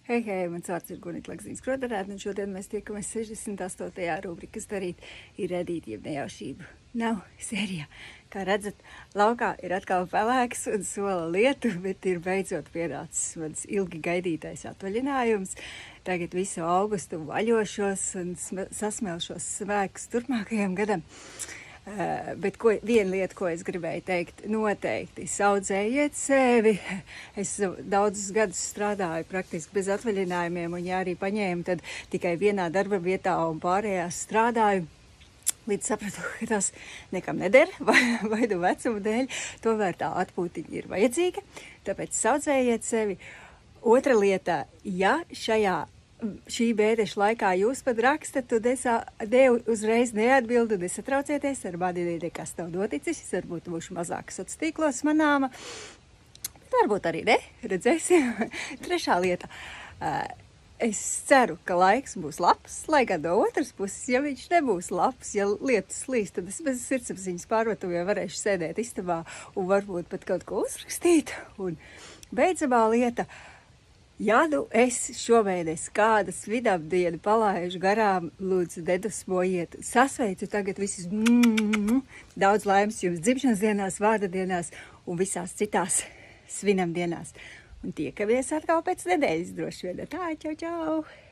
Hei, hei, mans vārds ir Gunita Lagzīns-Kroderēta, un šodien mēs tiekamies 68. rubrikas darīt ir radīt jeb nejaušību. Nav sērijā. Kā redzat, laukā ir atkal pelēks un sola lietu, bet ir beidzot pienācis mans ilgi gaidītais atvaļinājums. Tagad visu augustu vaļošos un sasmelšos spēkus turpmākajam gadam. Bet viena lieta, ko es gribēju teikt, noteikti saudzējiet sevi. Es daudzus gadus strādāju praktiski bez atvaļinājumiem, un ja arī paņēmu, tad tikai vienā darba vietā un pārējās strādāju. Līdz sapratu, ka tas nekam neder, vai nu vecuma dēļ, tomēr tā atpūtiņa ir vajadzīga, tāpēc saudzējiet sevi. Otra lieta, ja šī bēdeša laikā jūs pat rakstat, tad es uzreiz neatbildu, nesatraucieties, ar mani nekas nav noticis, es varbūt būšu mazāk sociālos tīklos manāma, bet varbūt arī ne, redzēsim. Trešā lieta, es ceru, ka laiks būs labs, lai gan no otras puses, ja viņš nebūs labs, ja lietas slīst, tad es bez sirdsapziņas pārmetumiem varēšu sēdēt istabā un varbūt pat kaut ko uzrakstīt. Un beidzamā lieta, ja nu es šomēnes kādas vidapdienu palaižu garām, lūdzu nedusmojiet, sasveicu tagad visus daudz laimes jums dzimšanas dienās, vārda dienās un visās citās svinam dienās. Un tiekamies atkal pēc nedēļas droši vien. Tā, čau, čau!